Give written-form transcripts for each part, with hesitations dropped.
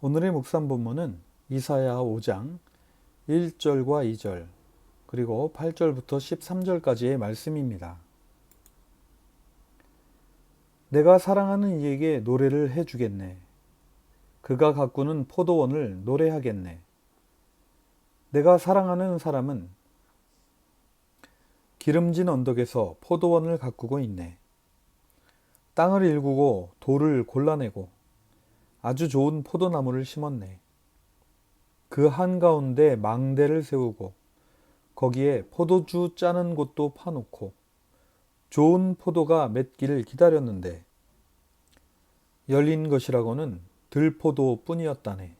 오늘의 묵상 본문은 이사야 5장 1절과 2절 그리고 8절부터 13절까지의 말씀입니다. 내가 사랑하는 이에게 노래를 해주겠네. 그가 가꾸는 포도원을 노래하겠네. 내가 사랑하는 사람은 기름진 언덕에서 포도원을 가꾸고 있네. 땅을 일구고 돌을 골라내고 아주 좋은 포도나무를 심었네. 그 한가운데 망대를 세우고 거기에 포도주 짜는 곳도 파놓고 좋은 포도가 맺기를 기다렸는데 열린 것이라고는 들포도뿐이었다네.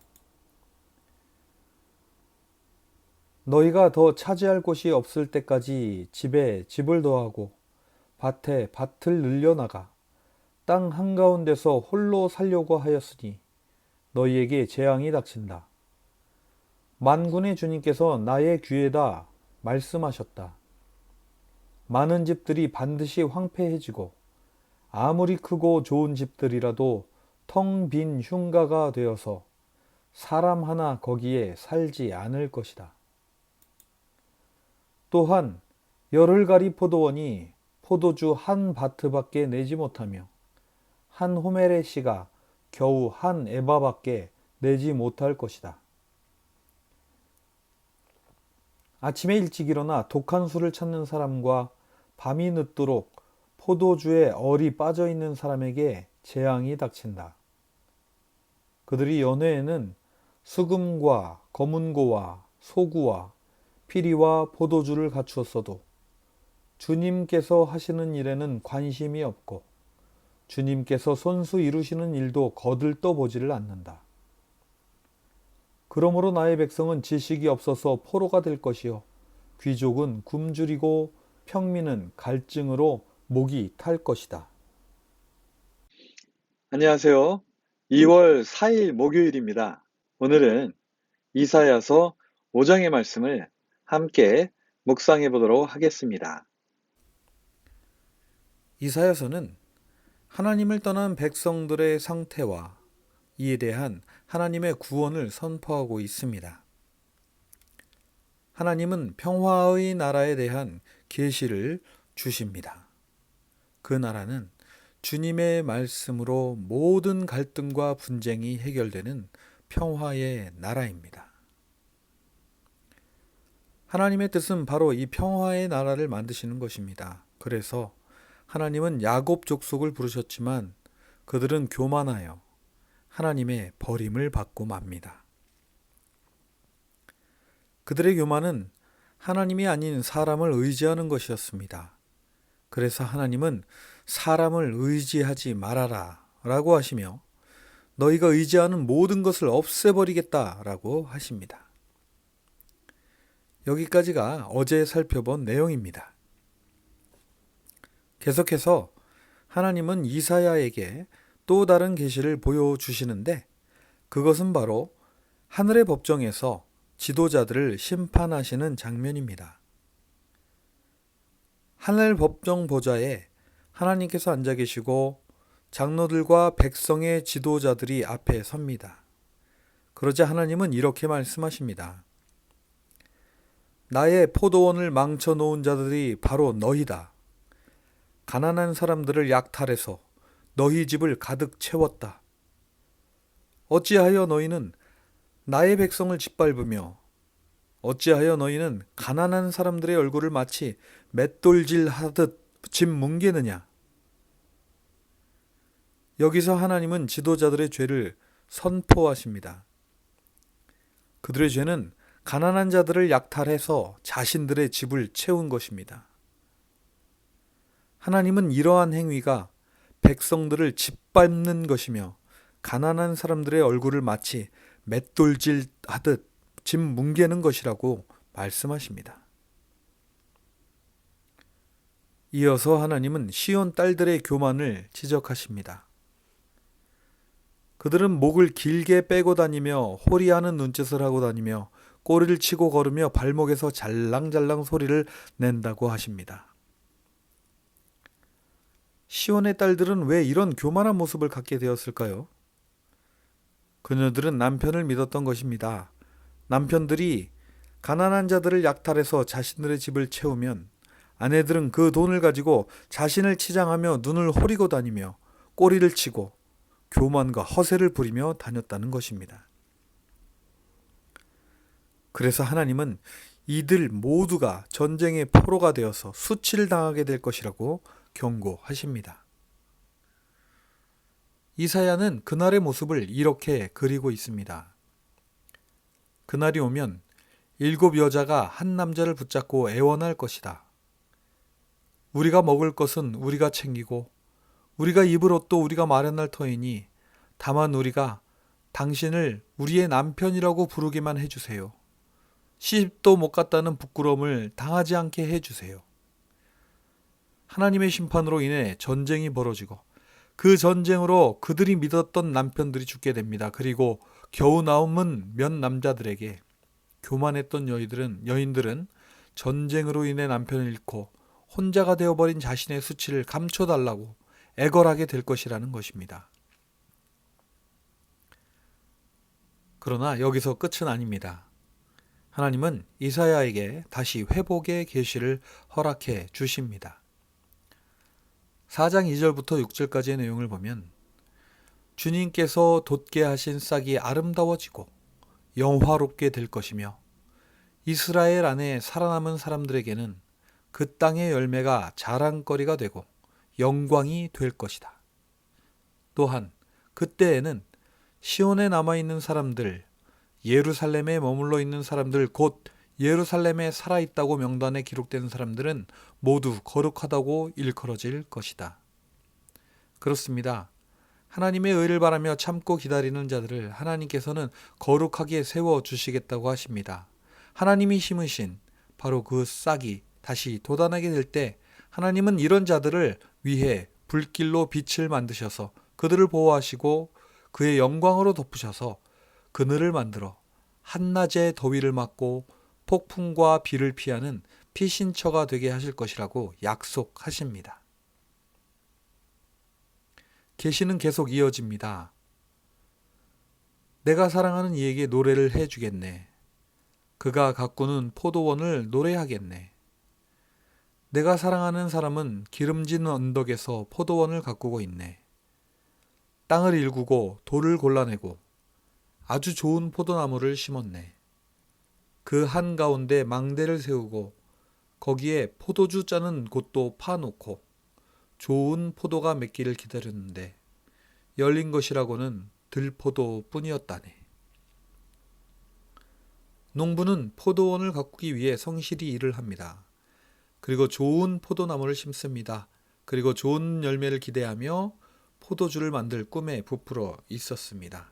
너희가 더 차지할 곳이 없을 때까지 집에 집을 더하고 밭에 밭을 늘려나가 땅 한가운데서 홀로 살려고 하였으니 너희에게 재앙이 닥친다. 만군의 주님께서 나의 귀에다 말씀하셨다. 많은 집들이 반드시 황폐해지고 아무리 크고 좋은 집들이라도 텅 빈 흉가가 되어서 사람 하나 거기에 살지 않을 것이다. 또한 열흘가리 포도원이 포도주 한 바트밖에 내지 못하며 한 호멜의 씨가 겨우 한 에바밖에 내지 못할 것이다. 아침에 일찍 일어나 독한 술을 찾는 사람과 밤이 늦도록 포도주에 얼이 빠져 있는 사람에게 재앙이 닥친다. 그들이 연회에는 수금과 검은고와 소구와 피리와 포도주를 갖추었어도 주님께서 하시는 일에는 관심이 없고 주님께서 손수 이루시는 일도 거들떠 보지를 않는다. 그러므로 나의 백성은 지식이 없어서 포로가 될 것이요 귀족은 굶주리고 평민은 갈증으로 목이 탈 것이다. 안녕하세요. 2월 4일 목요일입니다. 오늘은 이사야서 5장의 말씀을 함께 묵상해 보도록 하겠습니다. 이사야서는 하나님을 떠난 백성들의 상태와 이에 대한 하나님의 구원을 선포하고 있습니다. 하나님은 평화의 나라에 대한 계시를 주십니다. 그 나라는 주님의 말씀으로 모든 갈등과 분쟁이 해결되는 평화의 나라입니다. 하나님의 뜻은 바로 이 평화의 나라를 만드시는 것입니다. 그래서 하나님은 야곱 족속을 부르셨지만 그들은 교만하여 하나님의 버림을 받고 맙니다. 그들의 교만은 하나님이 아닌 사람을 의지하는 것이었습니다. 그래서 하나님은 사람을 의지하지 말아라 라고 하시며 너희가 의지하는 모든 것을 없애버리겠다 라고 하십니다. 여기까지가 어제 살펴본 내용입니다. 계속해서 하나님은 이사야에게 또 다른 계시를 보여주시는데 그것은 바로 하늘의 법정에서 지도자들을 심판하시는 장면입니다. 하늘 법정 보좌에 하나님께서 앉아 계시고 장로들과 백성의 지도자들이 앞에 섭니다. 그러자 하나님은 이렇게 말씀하십니다. 나의 포도원을 망쳐놓은 자들이 바로 너희다. 가난한 사람들을 약탈해서 너희 집을 가득 채웠다. 어찌하여 너희는 나의 백성을 짓밟으며 어찌하여 너희는 가난한 사람들의 얼굴을 마치 맷돌질 하듯 짓 뭉개느냐. 여기서 하나님은 지도자들의 죄를 선포하십니다. 그들의 죄는 가난한 자들을 약탈해서 자신들의 집을 채운 것입니다. 하나님은 이러한 행위가 백성들을 짓밟는 것이며 가난한 사람들의 얼굴을 마치 맷돌질 하듯 짓 뭉개는 것이라고 말씀하십니다. 이어서 하나님은 시온 딸들의 교만을 지적하십니다. 그들은 목을 길게 빼고 다니며 호리하는 눈짓을 하고 다니며 꼬리를 치고 걸으며 발목에서 잘랑잘랑 소리를 낸다고 하십니다. 시온의 딸들은 왜 이런 교만한 모습을 갖게 되었을까요? 그녀들은 남편을 믿었던 것입니다. 남편들이 가난한 자들을 약탈해서 자신들의 집을 채우면 아내들은 그 돈을 가지고 자신을 치장하며 눈을 호리고 다니며 꼬리를 치고 교만과 허세를 부리며 다녔다는 것입니다. 그래서 하나님은 이들 모두가 전쟁의 포로가 되어서 수치를 당하게 될 것이라고 경고하십니다. 이사야는 그날의 모습을 이렇게 그리고 있습니다. 그날이 오면 7 여자가 한 남자를 붙잡고 애원할 것이다. 우리가 먹을 것은 우리가 챙기고 우리가 입을 옷도 우리가 마련할 터이니 다만 우리가 당신을 우리의 남편이라고 부르기만 해주세요. 시집도 못 갔다는 부끄러움을 당하지 않게 해주세요. 하나님의 심판으로 인해 전쟁이 벌어지고 그 전쟁으로 그들이 믿었던 남편들이 죽게 됩니다. 그리고 겨우 남은 몇 남자들에게 교만했던 여인들은 전쟁으로 인해 남편을 잃고 혼자가 되어버린 자신의 수치를 감춰달라고 애걸하게 될 것이라는 것입니다. 그러나 여기서 끝은 아닙니다. 하나님은 이사야에게 다시 회복의 계시를 허락해 주십니다. 4장 2절부터 6절까지의 내용을 보면 주님께서 돋게 하신 싹이 아름다워지고 영화롭게 될 것이며 이스라엘 안에 살아남은 사람들에게는 그 땅의 열매가 자랑거리가 되고 영광이 될 것이다. 또한 그때에는 시온에 남아있는 사람들, 예루살렘에 머물러 있는 사람들, 곧 예루살렘에 살아있다고 명단에 기록된 사람들은 모두 거룩하다고 일컬어질 것이다. 그렇습니다. 하나님의 의를 바라며 참고 기다리는 자들을 하나님께서는 거룩하게 세워주시겠다고 하십니다. 하나님이 심으신 바로 그 싹이 다시 돋아나게 될 때 하나님은 이런 자들을 위해 불길로 빛을 만드셔서 그들을 보호하시고 그의 영광으로 덮으셔서 그늘을 만들어 한낮의 더위를 막고 폭풍과 비를 피하는 피신처가 되게 하실 것이라고 약속하십니다. 계시는 계속 이어집니다. 내가 사랑하는 이에게 노래를 해주겠네. 그가 가꾸는 포도원을 노래하겠네. 내가 사랑하는 사람은 기름진 언덕에서 포도원을 가꾸고 있네. 땅을 일구고 돌을 골라내고 아주 좋은 포도나무를 심었네. 그 한가운데 망대를 세우고 거기에 포도주 짜는 곳도 파놓고 좋은 포도가 맺기를 기다렸는데 열린 것이라고는 들포도뿐이었다네. 농부는 포도원을 가꾸기 위해 성실히 일을 합니다. 그리고 좋은 포도나무를 심습니다. 그리고 좋은 열매를 기대하며 포도주를 만들 꿈에 부풀어 있었습니다.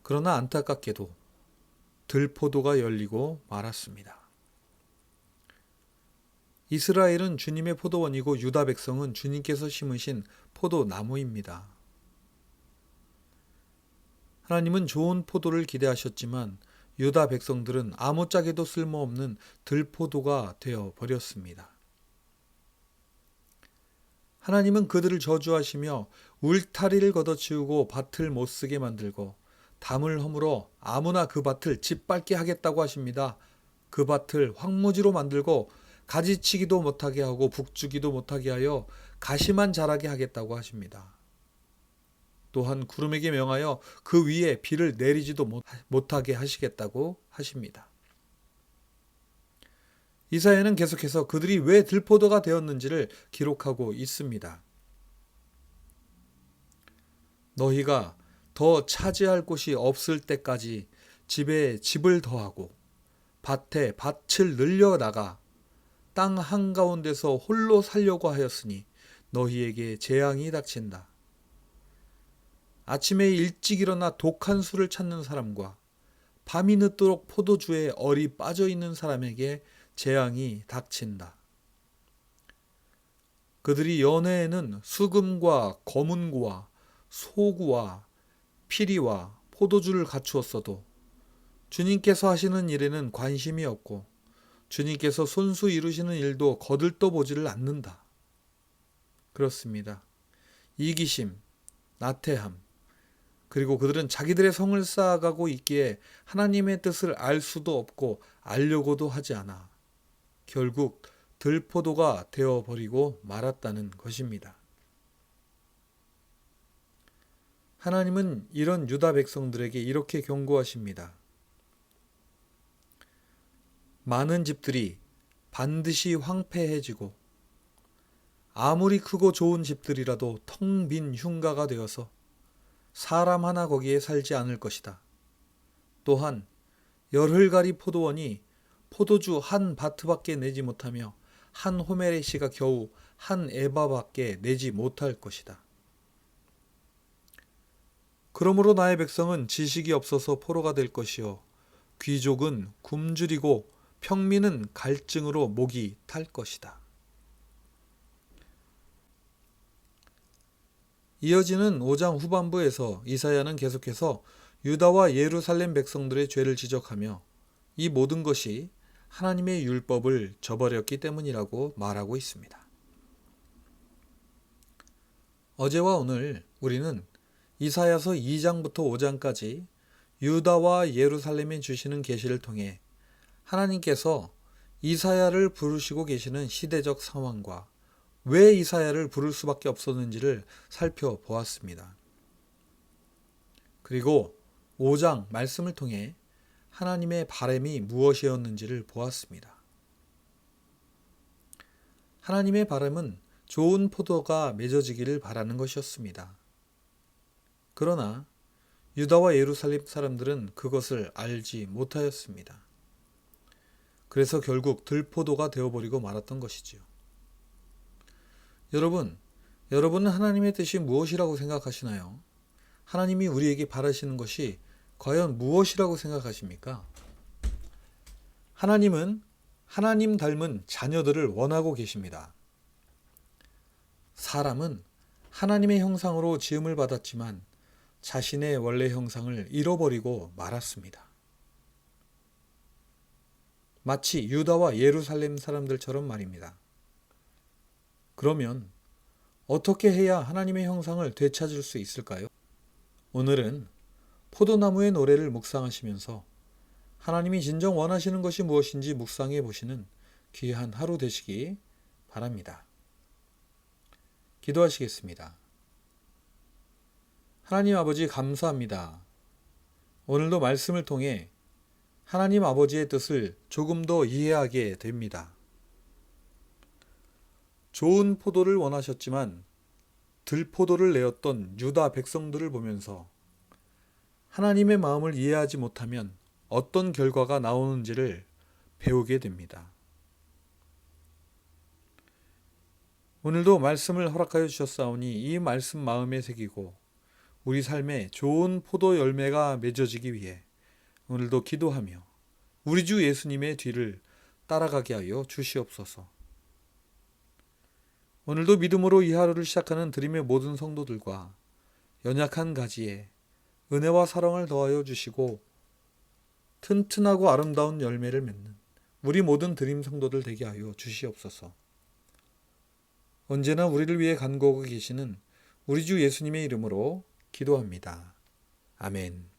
그러나 안타깝게도 들포도가 열리고 말았습니다. 이스라엘은 주님의 포도원이고 유다 백성은 주님께서 심으신 포도나무입니다. 하나님은 좋은 포도를 기대하셨지만 유다 백성들은 아무짝에도 쓸모없는 들포도가 되어 버렸습니다. 하나님은 그들을 저주하시며 울타리를 걷어치우고 밭을 못쓰게 만들고 담을 허물어 아무나 그 밭을 짓밟게 하겠다고 하십니다. 그 밭을 황무지로 만들고 가지치기도 못하게 하고 북주기도 못하게 하여 가시만 자라게 하겠다고 하십니다. 또한 구름에게 명하여 그 위에 비를 내리지도 못하게 하시겠다고 하십니다. 이사야는 계속해서 그들이 왜 들포도가 되었는지를 기록하고 있습니다. 너희가 더 차지할 곳이 없을 때까지 집에 집을 더하고 밭에 밭을 늘려나가 땅 한가운데서 홀로 살려고 하였으니 너희에게 재앙이 닥친다. 아침에 일찍 일어나 독한 술을 찾는 사람과 밤이 늦도록 포도주에 얼이 빠져있는 사람에게 재앙이 닥친다. 그들이 연회에는 수금과 검은고와 소구와 피리와 포도주를 갖추었어도 주님께서 하시는 일에는 관심이 없고 주님께서 손수 이루시는 일도 거들떠보지를 않는다. 그렇습니다. 이기심, 나태함, 그리고 그들은 자기들의 성을 쌓아가고 있기에 하나님의 뜻을 알 수도 없고 알려고도 하지 않아 결국 들포도가 되어버리고 말았다는 것입니다. 하나님은 이런 유다 백성들에게 이렇게 경고하십니다. 많은 집들이 반드시 황폐해지고 아무리 크고 좋은 집들이라도 텅 빈 흉가가 되어서 사람 하나 거기에 살지 않을 것이다. 또한 열흘가리 포도원이 포도주 한 바트밖에 내지 못하며 한 호메레시가 겨우 한 에바밖에 내지 못할 것이다. 그러므로 나의 백성은 지식이 없어서 포로가 될 것이요 귀족은 굶주리고 평민은 갈증으로 목이 탈 것이다. 이어지는 5장 후반부에서 이사야는 계속해서 유다와 예루살렘 백성들의 죄를 지적하며 이 모든 것이 하나님의 율법을 저버렸기 때문이라고 말하고 있습니다. 어제와 오늘 우리는 이사야서 2장부터 5장까지 유다와 예루살렘에 주시는 계시를 통해 하나님께서 이사야를 부르시고 계시는 시대적 상황과 왜 이사야를 부를 수밖에 없었는지를 살펴보았습니다. 그리고 5장 말씀을 통해 하나님의 바람이 무엇이었는지를 보았습니다. 하나님의 바람은 좋은 포도가 맺어지기를 바라는 것이었습니다. 그러나 유다와 예루살렘 사람들은 그것을 알지 못하였습니다. 그래서 결국 들포도가 되어버리고 말았던 것이지요. 여러분은 하나님의 뜻이 무엇이라고 생각하시나요? 하나님이 우리에게 바라시는 것이 과연 무엇이라고 생각하십니까? 하나님은 하나님 닮은 자녀들을 원하고 계십니다. 사람은 하나님의 형상으로 지음을 받았지만 자신의 원래 형상을 잃어버리고 말았습니다. 마치 유다와 예루살렘 사람들처럼 말입니다. 그러면 어떻게 해야 하나님의 형상을 되찾을 수 있을까요? 오늘은 포도나무의 노래를 묵상하시면서 하나님이 진정 원하시는 것이 무엇인지 묵상해 보시는 귀한 하루 되시기 바랍니다. 기도하시겠습니다. 하나님 아버지 감사합니다. 오늘도 말씀을 통해 하나님 아버지의 뜻을 조금 더 이해하게 됩니다. 좋은 포도를 원하셨지만 들포도를 내었던 유다 백성들을 보면서 하나님의 마음을 이해하지 못하면 어떤 결과가 나오는지를 배우게 됩니다. 오늘도 말씀을 허락하여 주셨사오니 이 말씀 마음에 새기고 우리 삶에 좋은 포도 열매가 맺어지기 위해 오늘도 기도하며 우리 주 예수님의 뒤를 따라가게 하여 주시옵소서. 오늘도 믿음으로 이 하루를 시작하는 드림의 모든 성도들과 연약한 가지에 은혜와 사랑을 더하여 주시고 튼튼하고 아름다운 열매를 맺는 우리 모든 드림 성도들 되게 하여 주시옵소서. 언제나 우리를 위해 간구하고 계시는 우리 주 예수님의 이름으로 기도합니다. 아멘.